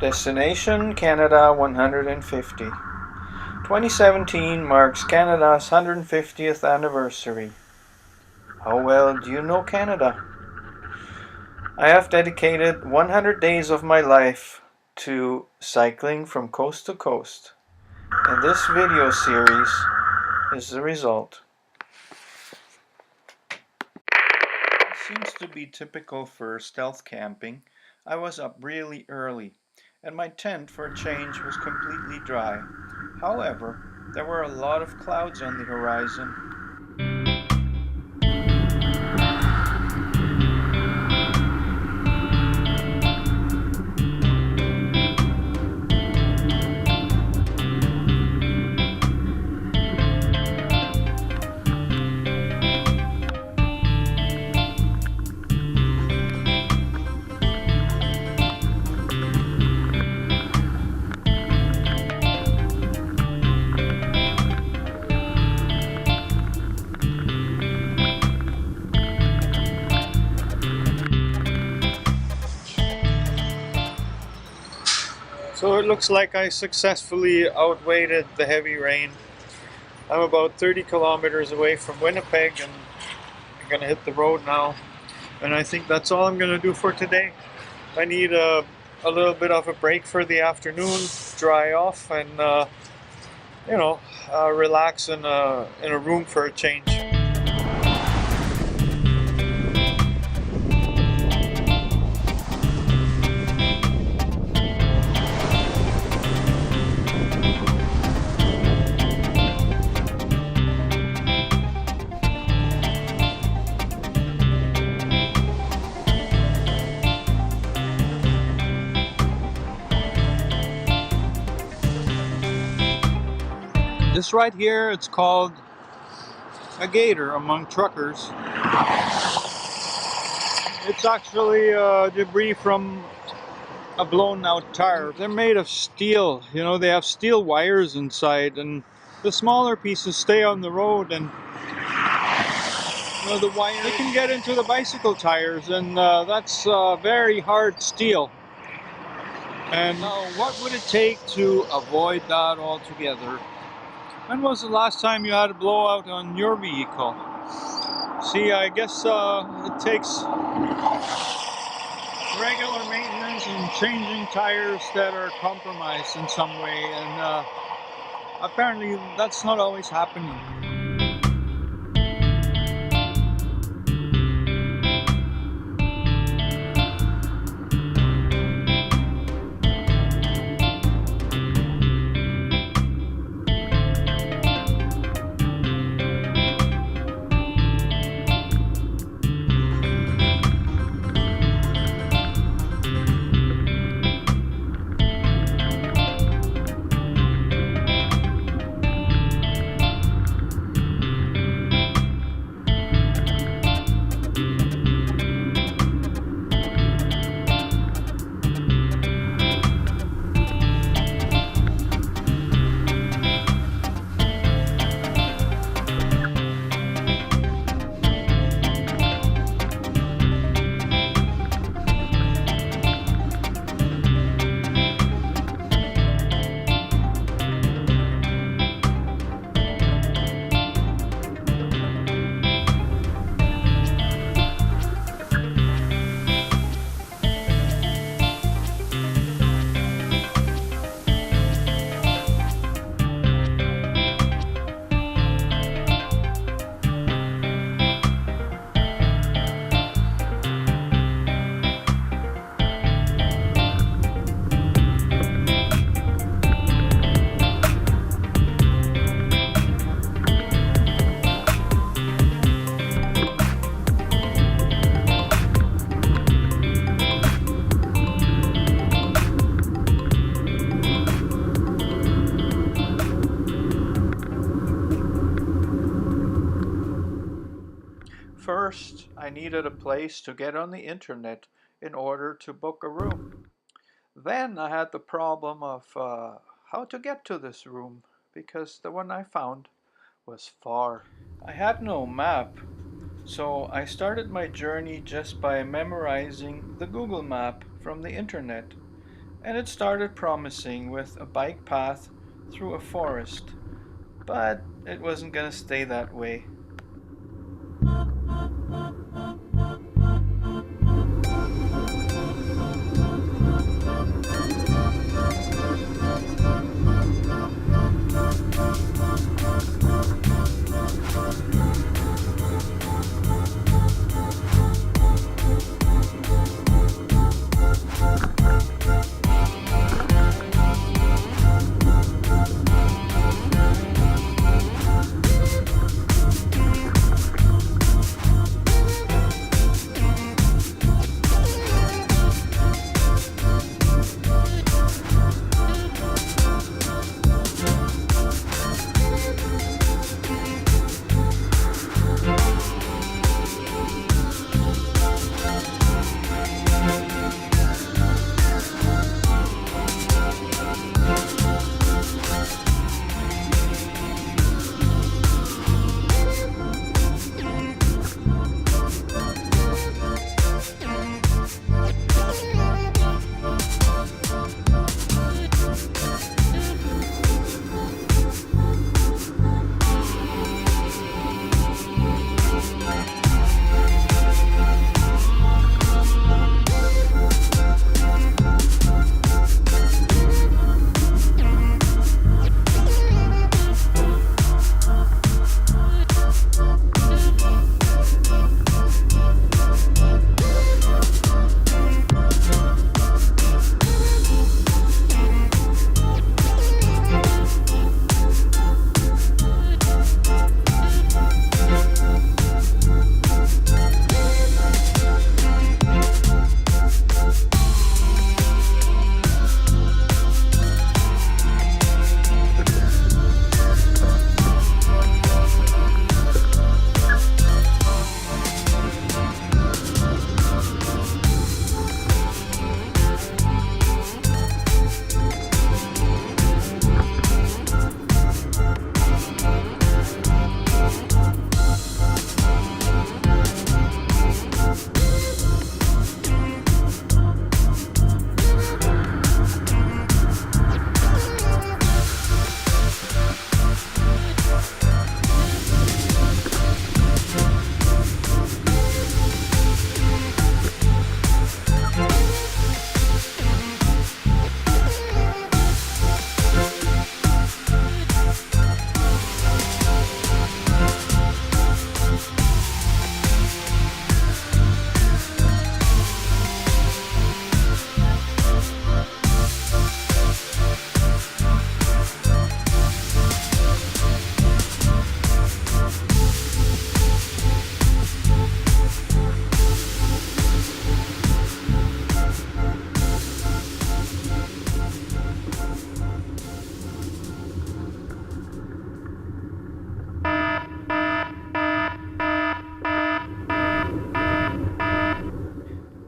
Destination Canada 150. 2017 marks Canada's 150th anniversary. How well do you know Canada? I have dedicated 100 days of my life to cycling from coast to coast, and this video series is the result. It seems to be typical for stealth camping. I was up really early, and my tent for a change was completely dry. However, there were a lot of clouds on the horizon. So it looks like I successfully outweighted the heavy rain. I'm about 30 kilometers away from Winnipeg and I'm gonna hit the road now. And I think that's all I'm gonna do for today. I need a little bit of a break for the afternoon, dry off, and relax in a room for a change. This right here, it's called a gator among truckers. It's actually debris from a blown out tire. They're made of steel, they have steel wires inside, and the smaller pieces stay on the road, and the wire, they can get into the bicycle tires, and that's very hard steel. And now, what would it take to avoid that altogether? When was the last time you had a blowout on your vehicle? See, I guess it takes regular maintenance and changing tires that are compromised in some way, and apparently that's not always happening. First, I needed a place to get on the internet in order to book a room. Then I had the problem of how to get to this room, because the one I found was far. I had no map, so I started my journey just by memorizing the Google map from the internet. and it started promising with a bike path through a forest, but it wasn't going to stay that way.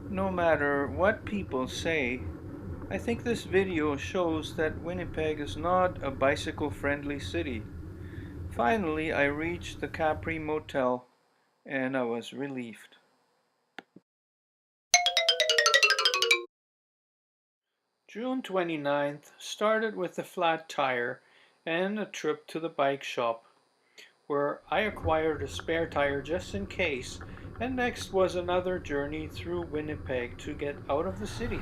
No matter what people say, I think this video shows that Winnipeg is not a bicycle-friendly city. Finally, I reached the Capri Motel, and I was relieved. June 29th started with a flat tire and a trip to the bike shop, where I acquired a spare tire just in case, and next was another journey through Winnipeg to get out of the city.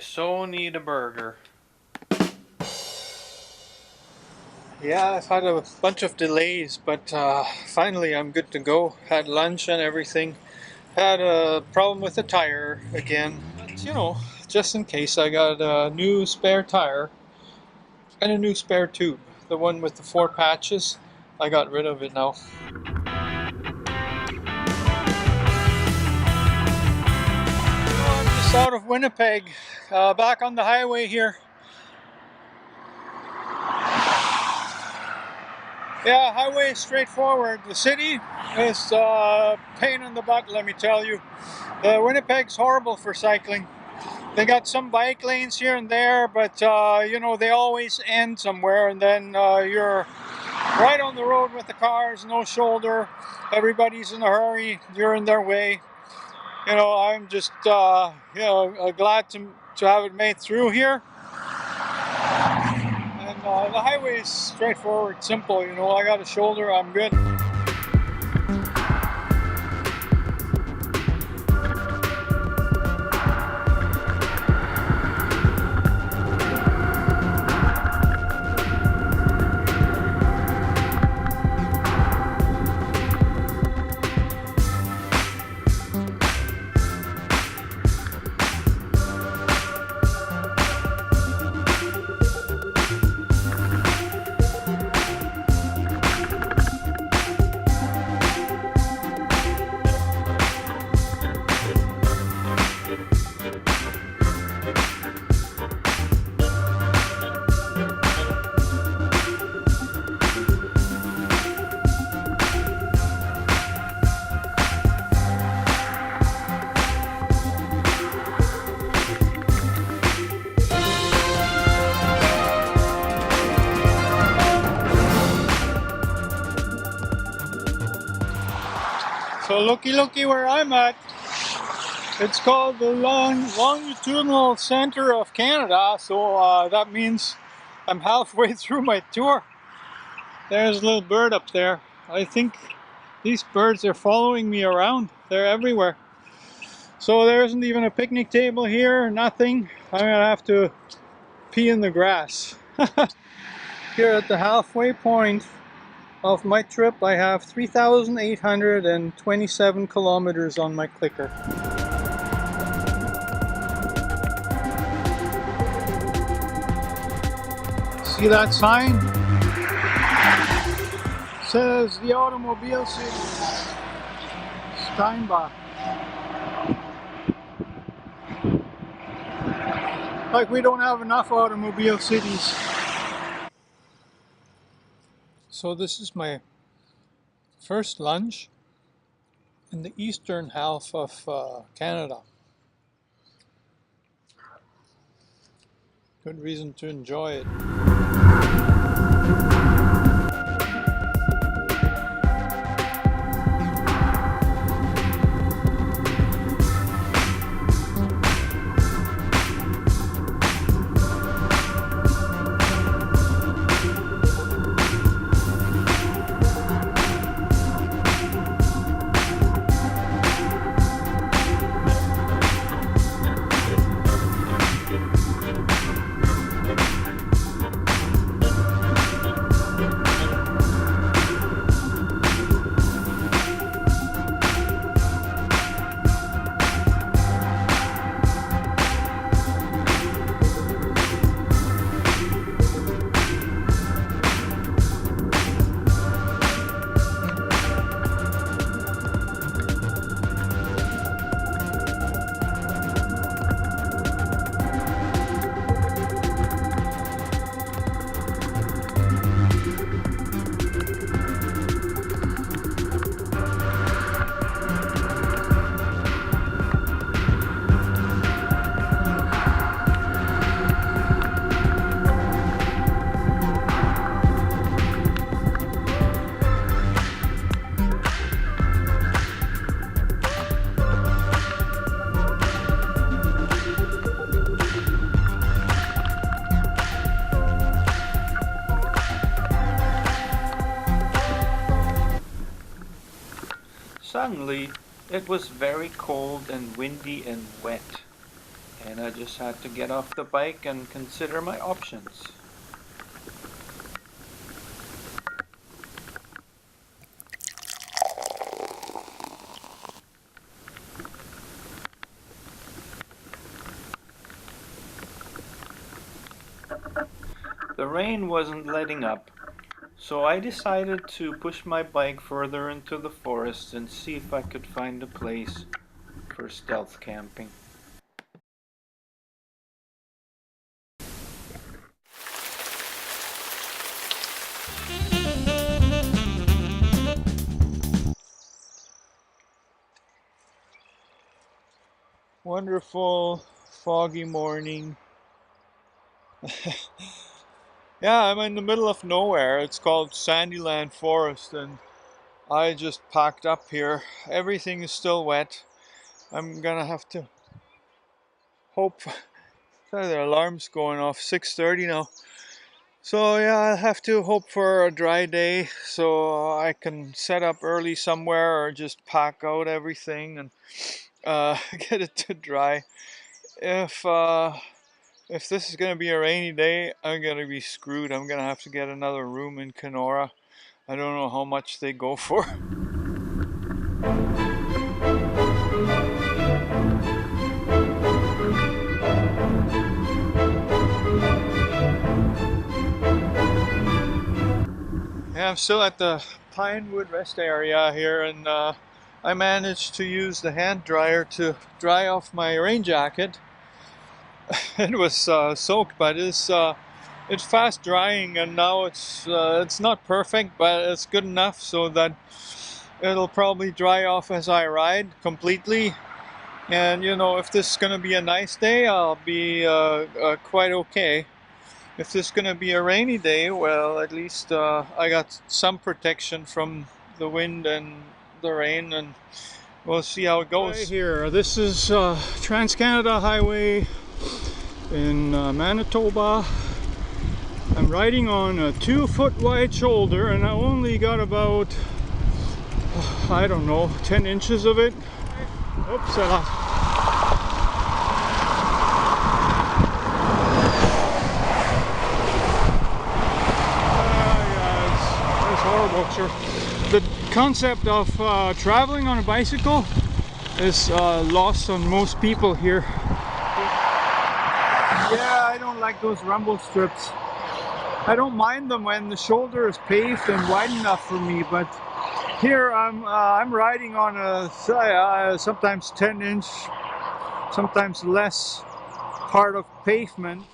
so need a burger. Yeah, I've had a bunch of delays, but finally I'm good to go. Had lunch and everything. Had a problem with the tire again. But you know, just in case, I got a new spare tire and a new spare tube. The one with the 4 patches, I got rid of it now. I'm just out of Winnipeg, back on the highway here. Yeah, highway is straightforward. The city is a pain in the butt, let me tell you. Winnipeg's horrible for cycling. They got some bike lanes here and there, but you know, they always end somewhere, and then you're right on the road with the cars, no shoulder. Everybody's in a hurry. You're in their way. You know, I'm just you know, glad to have it made through here. And the highway is straightforward, simple. You know, I got a shoulder. I'm good. So looky where I'm at. It's called the Longitudinal Center of Canada, so that means I'm halfway through my tour. There's a little bird up there. I think these birds are following me around. They're everywhere. So there isn't even a picnic table here, nothing. I'm gonna have to pee in the grass. Here at the halfway point of my trip, I have 3,827 kilometers on my clicker. See that sign? It says the automobile city, Steinbach. Like we don't have enough automobile cities. So this is my first lunch in the eastern half of Canada. Good reason to enjoy it. Suddenly, it was very cold and windy and wet. and I just had to get off the bike and consider my options. The rain wasn't letting up, so I decided to push my bike further into the forest and see if I could find a place for stealth camping. Wonderful foggy morning. Yeah, I'm in the middle of nowhere. It's called Sandyland Forest, and I just packed up here. Everything is still wet. I'm gonna have to hope. The alarm's going off 6:30 now. So yeah, I'll have to hope for a dry day so I can set up early somewhere or just pack out everything and get it to dry. If this is gonna be a rainy day, I'm gonna be screwed. I'm gonna have to get another room in Kenora. I don't know how much they go for. Yeah, I'm still at the Pinewood Rest area here, and I managed to use the hand dryer to dry off my rain jacket. It was soaked, but it's fast drying, and now it's not perfect, but it's good enough so that it'll probably dry off as I ride completely. And you know, if this is gonna be a nice day, I'll be quite okay. If this is gonna be a rainy day, well, at least I got some protection from the wind and the rain, and we'll see how it goes. Right here, this is Trans-Canada Highway in Manitoba. I'm riding on a 2-foot wide shoulder, and I only got about, I don't know, 10 inches of it. Oops, I lost. Yeah, it's horrible. Sure. The concept of traveling on a bicycle is lost on most people here. Yeah, I don't like those rumble strips. I don't mind them when the shoulder is paved and wide enough for me, but here I'm riding on a sometimes 10-inch, sometimes less part of pavement.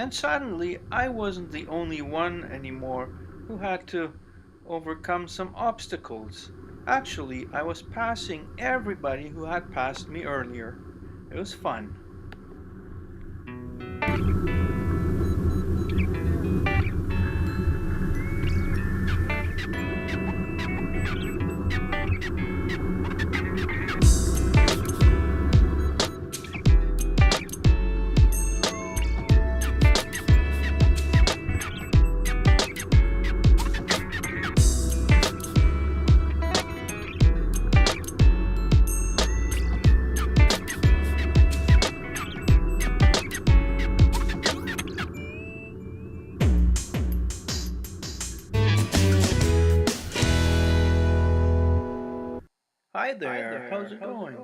And suddenly I wasn't the only one anymore who had to overcome some obstacles. Actually, I was passing everybody who had passed me earlier. It was fun. Hi there, how's it going?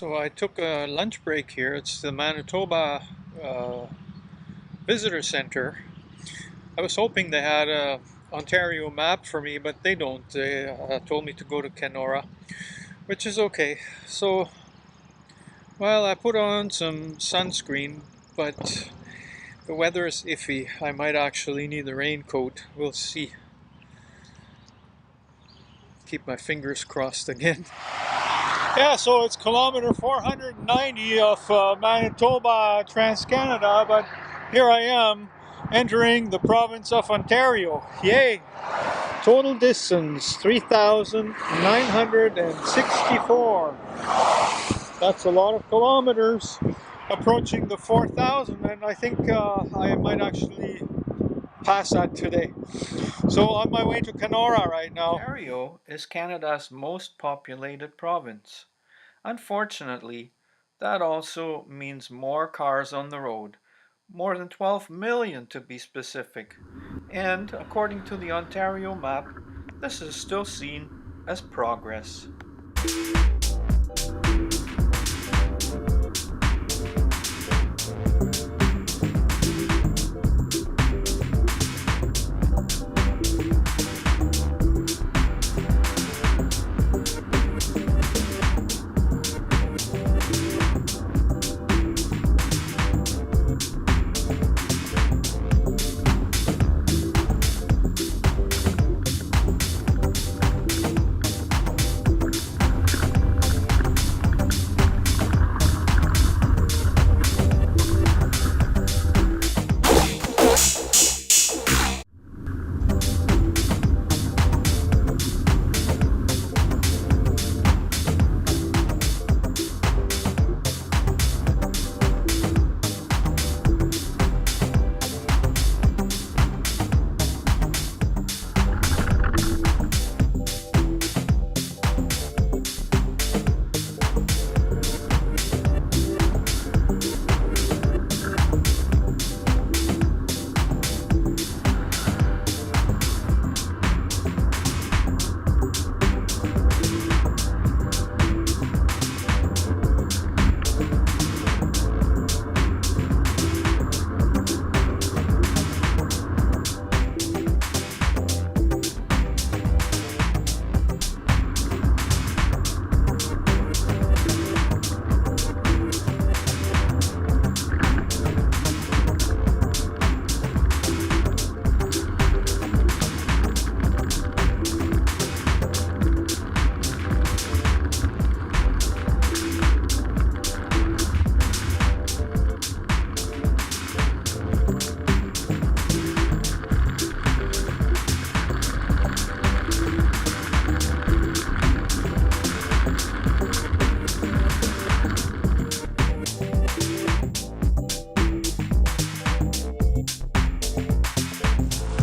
So I took a lunch break here. It's the Manitoba uh, Visitor Center. I was hoping they had a Ontario map for me, but they don't. They told me to go to Kenora, which is okay. So, well, I put on some sunscreen, but the weather is iffy. I might actually need a raincoat. We'll see. Keep my fingers crossed again. Yeah, so it's kilometer 490 of Manitoba, Trans-Canada, but here I am entering the province of Ontario. Yay! Total distance 3,964. That's a lot of kilometers. Approaching the 4,000, and I think I might actually pass that today. So on my way to Kenora right now. Ontario is Canada's most populated province. Unfortunately, that also means more cars on the road, more than 12 million to be specific. And according to the Ontario map, this is still seen as progress.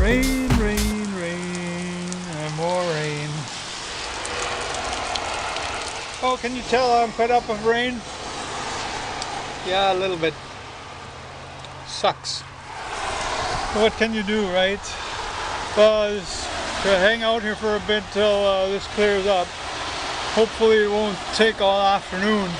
Rain, rain, rain, and more rain. Well, can you tell I'm fed up with rain? Yeah, a little bit. Sucks. What can you do, right? Well, just to hang out here for a bit till this clears up. Hopefully it won't take all afternoon.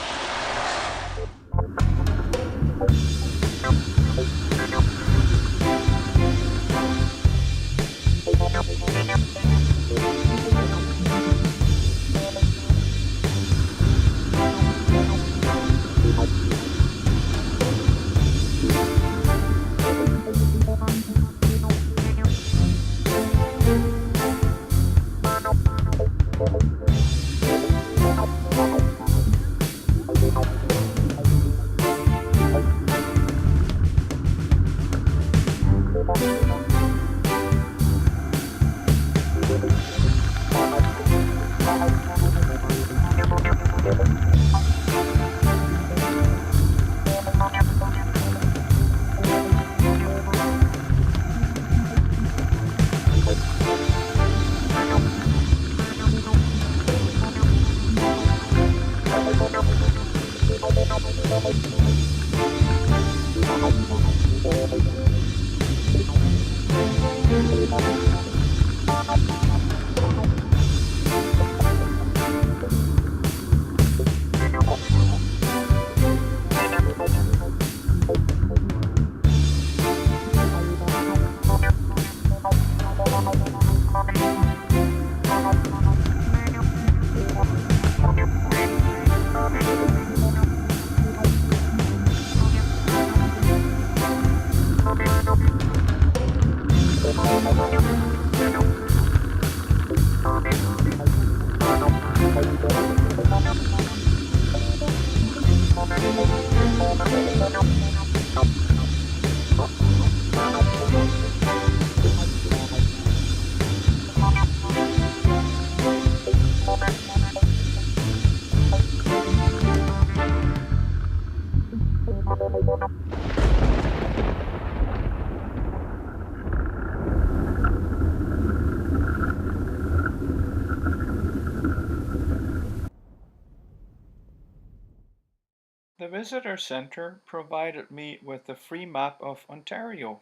The visitor center provided me with a free map of Ontario.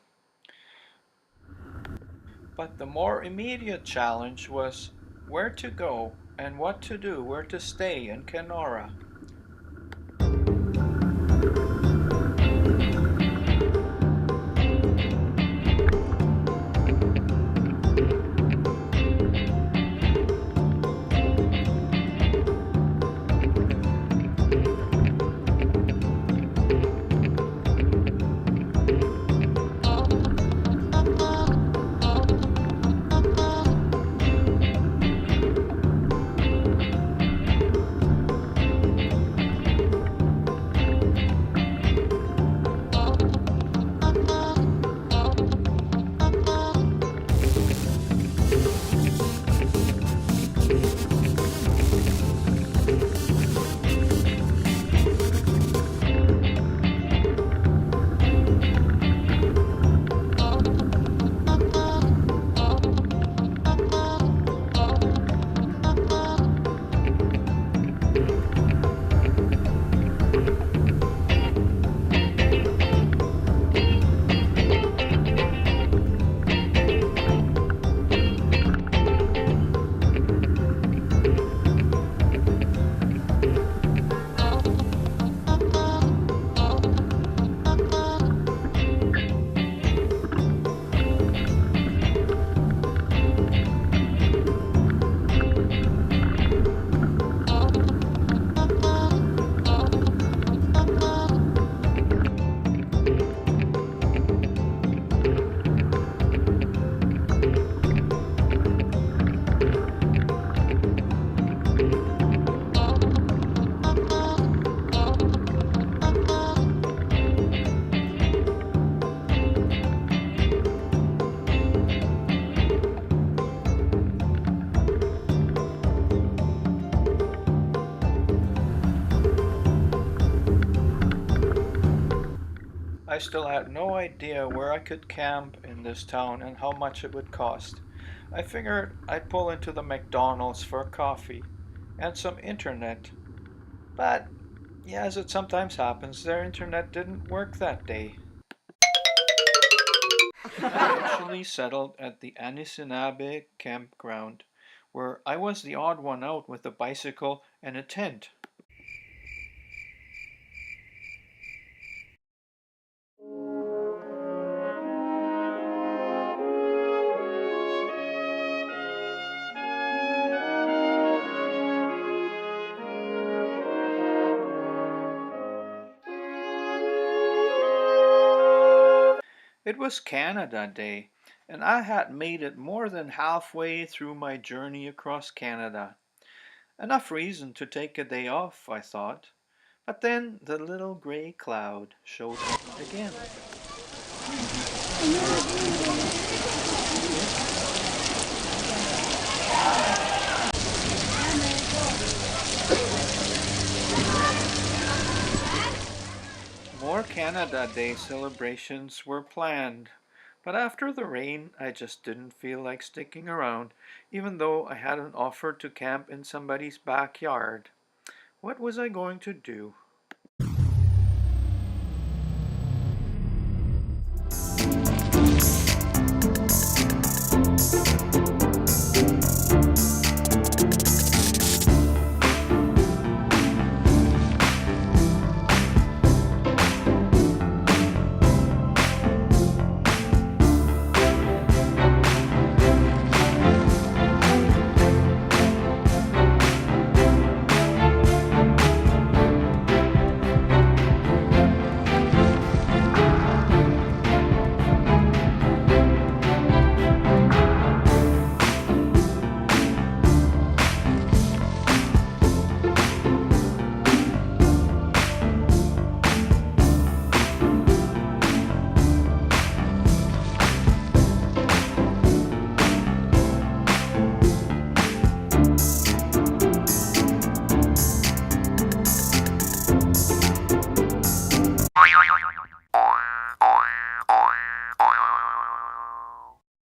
But the more immediate challenge was where to go and what to do, where to stay in Kenora. I still had no idea where I could camp in this town and how much it would cost. I figured I'd pull into the McDonald's for a coffee and some internet But, yeah, as it sometimes happens, their internet didn't work that day. We eventually settled at the Anisinabe campground, where I was the odd one out with a bicycle and a tent. It was Canada Day, and I had made it more than halfway through my journey across Canada. Enough reason to take a day off, I thought. But then the little gray cloud showed up again. More Canada Day celebrations were planned, but after the rain, I just didn't feel like sticking around, even though I had an offer to camp in somebody's backyard. What was I going to do?